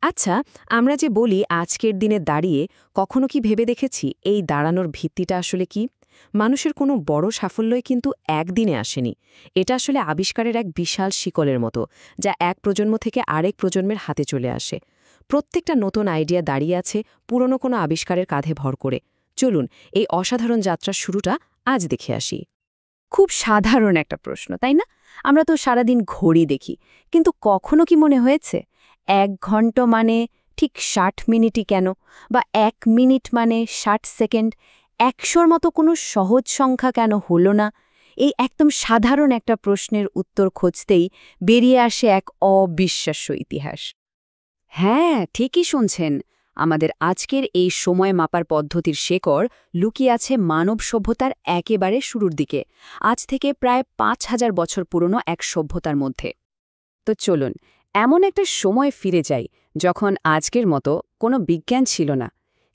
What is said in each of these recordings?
আচ্ছা, আমরা যে বলি আজকের দিনে দাঁড়িয়ে কখনো কি ভেবে দেখেছি এই দাঁড়ানোর ভিত্তিটা আসলে কি? মানুষের কোনো বড় সাফল্যই কিন্তু একদিনে আসেনি। এটা আসলে আবিষ্কারের এক বিশাল শিকলের মতো, যা এক প্রজন্ম থেকে আরেক প্রজন্মের হাতে চলে আসে। প্রত্যেকটা নতুন আইডিয়া দাঁড়িয়ে আছে পুরনো কোনো আবিষ্কারের কাঁধে ভর করে। চলুন এই অসাধারণ যাত্রার শুরুটা আজ দেখে আসি। খুব সাধারণ একটা প্রশ্ন, তাই না? আমরা তো সারাদিন ঘড়ি দেখি, কিন্তু কখনো কি মনে হয়েছে 1 ঘন্টা মানে ঠিক 60 মিনিটই কেন? বা 1 মিনিট মানে 60 সেকেন্ড? 100-র মতো কোনো সহজ সংখ্যা কেন হলো না? এই একদম সাধারণ একটা প্রশ্নের উত্তর খুঁজতেই বেরিয়ে আসে এক অবিশ্বাস্য ইতিহাস। হ্যাঁ, ঠিকই শুনছেন। আমাদের আজকের এই সময় মাপার পদ্ধতির শেকড় লুকিয়ে আছে মানব সভ্যতার একেবারে শুরুর দিকে, আজ থেকে প্রায় ৫,০০০ বছর পুরনো এক সভ্যতার মধ্যে। তো চলুন এমন একটা সময় ফিরে যাই যখন আজকের মতো কোনো বিজ্ঞান ছিল না,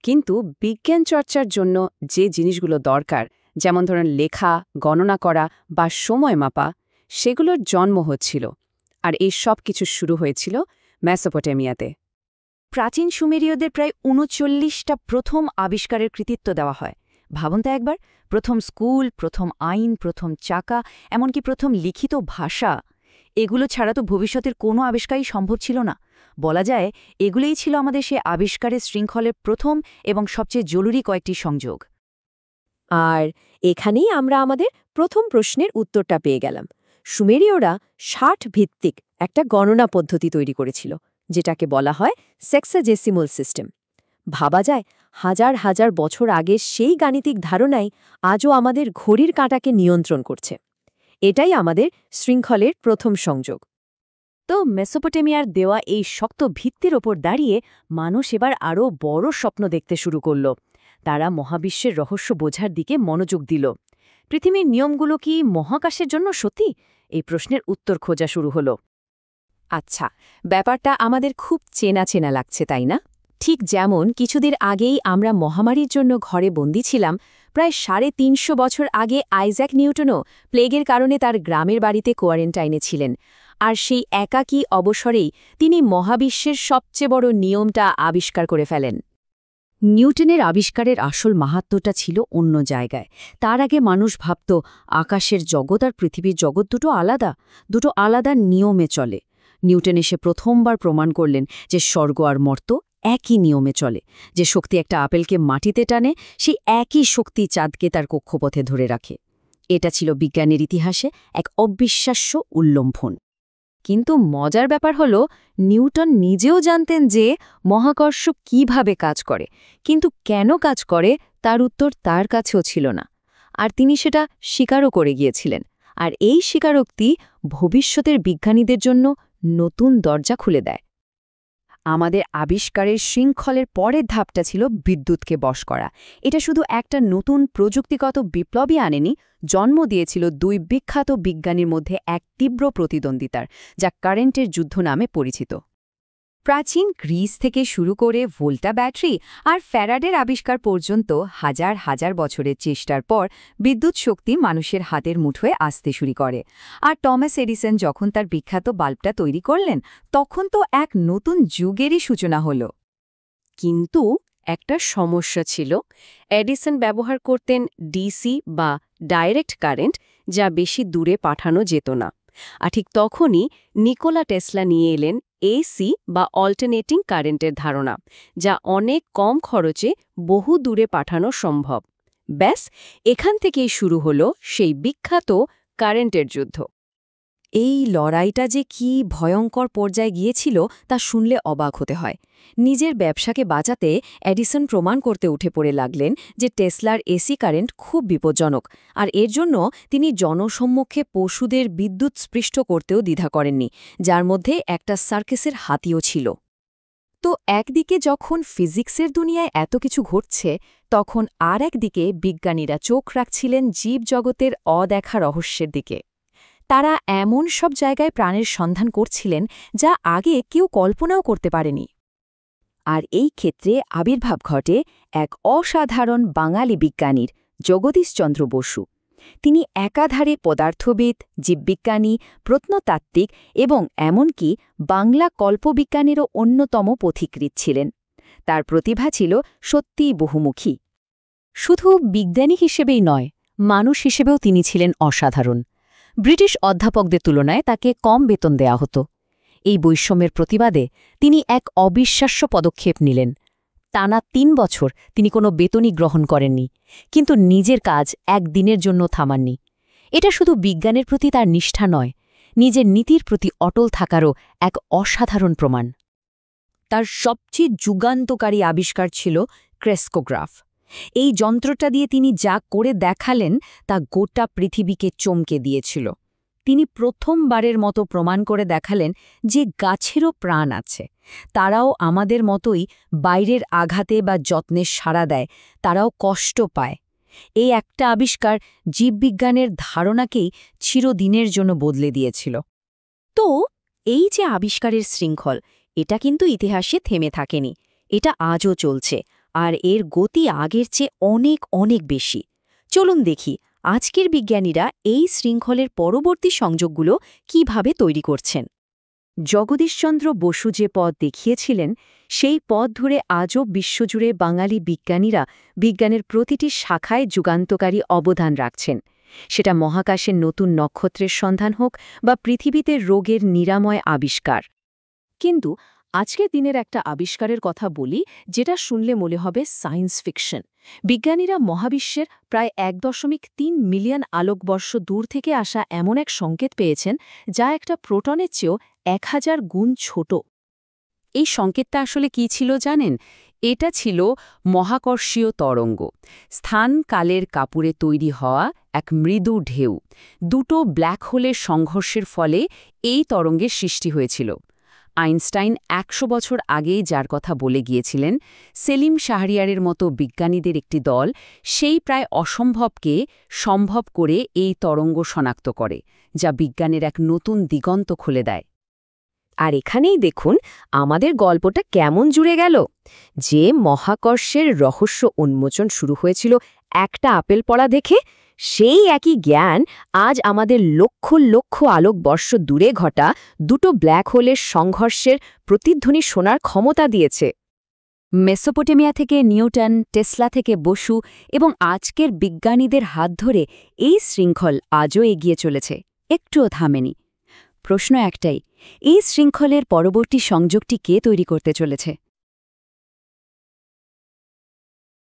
কিন্তু বিজ্ঞান চর্চার জন্য যে জিনিসগুলো দরকার, যেমন ধরেন লেখা, গণনা করা বা সময় মাপা, সেগুলোর জন্ম হচ্ছিল। আর এই সব কিছু শুরু হয়েছিল মেসোপটেমিয়াতে। প্রাচীন সুমেরীয়দের প্রায় ৩৯টা প্রথম আবিষ্কারের কৃতিত্ব দেওয়া হয়। ভাবুন তো একবার, প্রথম স্কুল, প্রথম আইন, প্রথম চাকা, এমনকি প্রথম লিখিত ভাষা। এগুলো ছাড়া তো ভবিষ্যতের কোনো আবিষ্কারই সম্ভব ছিল না। বলা যায় এগুলোই ছিল আমাদের সে আবিষ্কারের শৃঙ্খলের প্রথম এবং সবচেয়ে জরুরি কয়েকটি সংযোগ। আর এখানেই আমরা আমাদের প্রথম প্রশ্নের উত্তরটা পেয়ে গেলাম। সুমেরীয়রা ৬০ ভিত্তিক একটা গণনা পদ্ধতি তৈরি করেছিল, যেটাকে বলা হয় সেক্সাডেসিমাল সিস্টেম। ভাবা যায় হাজার হাজার বছর আগে সেই গাণিতিক ধারণাই আজও আমাদের ঘড়ির কাঁটাকে নিয়ন্ত্রণ করছে। এটাই আমাদের শৃঙ্খলের প্রথম সংযোগ। তো মেসোপটেমিয়ার দেওয়া এই শক্ত ভিত্তির ওপর দাঁড়িয়ে মানুষ এবার আরও বড় স্বপ্ন দেখতে শুরু করল। তারা মহাবিশ্বের রহস্য বোঝার দিকে মনোযোগ দিল। পৃথিবীর নিয়মগুলো কি মহাকাশের জন্য সত্যি? এই প্রশ্নের উত্তর খোঁজা শুরু হলো। আচ্ছা, ব্যাপারটা আমাদের খুব চেনা চেনা লাগছে, তাই না? ঠিক যেমন কিছুদিন আগেই আমরা মহামারীর জন্য ঘরে বন্দী ছিলাম, প্রায় ৩৫০ বছর আগে আইজ্যাক নিউটনও প্লেগের কারণে তার গ্রামের বাড়িতে কোয়ারেন্টাইনে ছিলেন। আর সেই একাকী অবসরেই তিনি মহাবিশ্বের সবচেয়ে বড় নিয়মটা আবিষ্কার করে ফেলেন। নিউটনের আবিষ্কারের আসল মাহাত্ম্যটা ছিল অন্য জায়গায়। তার আগে মানুষ ভাবত আকাশের জগৎ আর পৃথিবীর জগৎ দুটো আলাদা নিয়মে চলে। নিউটন এসে প্রথমবার প্রমাণ করলেন যে স্বর্গ আর মর্ত একই নিয়মে চলে। যে শক্তি একটা আপেলকে মাটিতে টানে, সেই একই শক্তি চাঁদকে তার কক্ষপথে ধরে রাখে। এটা ছিল বিজ্ঞানের ইতিহাসে এক অবিশ্বাস্য উল্লম্ফন। কিন্তু মজার ব্যাপার হল, নিউটন নিজেও জানতেন যে মহাকর্ষ কিভাবে কাজ করে, কিন্তু কেন কাজ করে তার উত্তর তার কাছেও ছিল না। আর তিনি সেটা স্বীকারও করে গিয়েছিলেন। আর এই স্বীকারোক্তি ভবিষ্যতের বিজ্ঞানীদের জন্য নতুন দরজা খুলে দেয়। আমাদের আবিষ্কারের শৃঙ্খলের পরের ধাপটা ছিল বিদ্যুৎকে বশ করা। এটা শুধু একটা নতুন প্রযুক্তিগত বিপ্লবই আনেনি, জন্ম দিয়েছিল দুই বিখ্যাত বিজ্ঞানীর মধ্যে এক তীব্র প্রতিদ্বন্দ্বিতার, যা কারেন্টের যুদ্ধ নামে পরিচিত। প্রাচীন গ্রিস থেকে শুরু করে ভোল্টা ব্যাটারি আর ফ্যারাডের আবিষ্কার পর্যন্ত হাজার হাজার বছরের চেষ্টার পর বিদ্যুৎ শক্তি মানুষের হাতের মুঠোয় আসতে শুরু করে। আর টমাস এডিসন যখন তার বিখ্যাত বাল্বটা তৈরি করলেন, তখন তো এক নতুন যুগেরই সূচনা হল। কিন্তু একটা সমস্যা ছিল। এডিসন ব্যবহার করতেন ডিসি বা ডাইরেক্ট কারেন্ট, যা বেশি দূরে পাঠানো যেত না। আর ঠিক তখনই নিকোলা টেসলা নিয়ে এলেন এসি বা অল্টারনেটিং কারেন্টের ধারণা, যা অনেক কম খরচে বহু দূরে পাঠানো সম্ভব। ব্যাস, এখান থেকেই শুরু হলো সেই বিখ্যাত কারেন্টের যুদ্ধ। এই লড়াইটা যে কি ভয়ঙ্কর পর্যায়ে গিয়েছিল তা শুনলে অবাক হতে হয়। নিজের ব্যবসাকে বাঁচাতে এডিসন প্রমাণ করতে উঠে পড়ে লাগলেন যে টেসলার এসি কারেন্ট খুব বিপজ্জনক, আর এর জন্য তিনি জনসম্মুখে পশুদের বিদ্যুৎ স্পৃষ্ট করতেও দ্বিধা করেননি, যার মধ্যে একটা সার্কাসের হাতিও ছিল। তো একদিকে যখন ফিজিক্সের দুনিয়ায় এত কিছু ঘটছে, তখন আর একদিকে বিজ্ঞানীরা চোখ রাখছিলেন জীবজগতের অদেখা রহস্যের দিকে। তারা এমন সব জায়গায় প্রাণের সন্ধান করছিলেন যা আগে কেউ কল্পনাও করতে পারেনি। আর এই ক্ষেত্রে আবির্ভাব ঘটে এক অসাধারণ বাঙালি বিজ্ঞানীর, জগদীশচন্দ্র বসু। তিনি একাধারে পদার্থবিদ, জীববিজ্ঞানী, প্রত্নতাত্ত্বিক এবং এমনকি বাংলা কল্পবিজ্ঞানেরও অন্যতম পথিকৃৎ ছিলেন। তার প্রতিভা ছিল সত্যিই বহুমুখী। শুধু বিজ্ঞানী হিসেবেই নয়, মানুষ হিসেবেও তিনি ছিলেন অসাধারণ। ব্রিটিশ অধ্যাপকদের তুলনায় তাকে কম বেতন দেয়া হতো। এই বৈষম্যের প্রতিবাদে তিনি এক অবিশ্বাস্য পদক্ষেপ নিলেন। টানা ৩ বছর তিনি কোনো বেতনই গ্রহণ করেননি, কিন্তু নিজের কাজ একদিনের জন্য থামাননি। এটা শুধু বিজ্ঞানের প্রতি তার নিষ্ঠা নয়, নিজের নীতির প্রতি অটল থাকারও এক অসাধারণ প্রমাণ। তার সবচেয়ে যুগান্তকারী আবিষ্কার ছিল ক্রেস্কোগ্রাফ। এই যন্ত্রটা দিয়ে তিনি যা করে দেখালেন তা গোটা পৃথিবীকে চমকে দিয়েছিল। তিনি প্রথমবারের মতো প্রমাণ করে দেখালেন যে গাছেরও প্রাণ আছে, তারাও আমাদের মতোই বাইরের আঘাতে বা যত্নে সাড়া দেয়, তারাও কষ্ট পায়। এই একটা আবিষ্কার জীববিজ্ঞানের ধারণাকেই চিরদিনের জন্য বদলে দিয়েছিল। তো এই যে আবিষ্কারের শৃঙ্খল, এটা কিন্তু ইতিহাসে থেমে থাকেনি, এটা আজও চলছে, আর এর গতি আগের চেয়ে অনেক অনেক বেশি। চলুন দেখি আজকের বিজ্ঞানীরা এই শৃঙ্খলের পরবর্তী সংযোগগুলো কিভাবে তৈরি করছেন। জগদীশচন্দ্র বসু যে পথ দেখিয়েছিলেন, সেই পথ ধরে আজও বিশ্বজুড়ে বাঙালি বিজ্ঞানীরা বিজ্ঞানের প্রতিটি শাখায় যুগান্তকারী অবদান রাখছেন। সেটা মহাকাশের নতুন নক্ষত্রের সন্ধান হোক বা পৃথিবীতে রোগের নিরাময় আবিষ্কার। কিন্তু আজকের দিনের একটা আবিষ্কারের কথা বলি, যেটা শুনলে মনে হবে সায়েন্স ফিকশন। বিজ্ঞানীরা মহাবিশ্বের প্রায় ১.৩ মিলিয়ন আলোকবর্ষ দূর থেকে আসা এমন এক সংকেত পেয়েছেন, যা একটা প্রোটনের চেয়েও ১০০০ গুণ ছোট। এই সংকেতটা আসলে কী ছিল জানেন? এটা ছিল মহাকর্ষীয় তরঙ্গ, স্থান কালের কাপড়ে তৈরি হওয়া এক মৃদু ঢেউ। দুটো ব্ল্যাক হোলের সংঘর্ষের ফলে এই তরঙ্গের সৃষ্টি হয়েছিল। আইনস্টাইন ১০০ বছর আগেই যার কথা বলে গিয়েছিলেন, সেলিম শাহরিয়ারের মতো বিজ্ঞানীদের একটি দল সেই প্রায় অসম্ভবকে সম্ভব করে এই তরঙ্গ শনাক্ত করে, যা বিজ্ঞানের এক নতুন দিগন্ত খুলে দেয়। আর এখানেই দেখুন আমাদের গল্পটা কেমন জুড়ে গেল। যে মহাকর্ষের রহস্য উন্মোচন শুরু হয়েছিল একটা আপেল পড়া দেখে, সেই একই জ্ঞান আজ আমাদের লক্ষ লক্ষ আলোকবর্ষ দূরে ঘটা দুটো ব্ল্যাক হোলের সংঘর্ষের প্রতিধ্বনি শোনার ক্ষমতা দিয়েছে। মেসোপটেমিয়া থেকে নিউটন, টেসলা থেকে বসু এবং আজকের বিজ্ঞানীদের হাত ধরে এই শৃঙ্খল আজও এগিয়ে চলেছে, একটুও থামেনি। প্রশ্ন একটাই, এই শৃঙ্খলের পরবর্তী সংযোগটি কে তৈরি করতে চলেছে?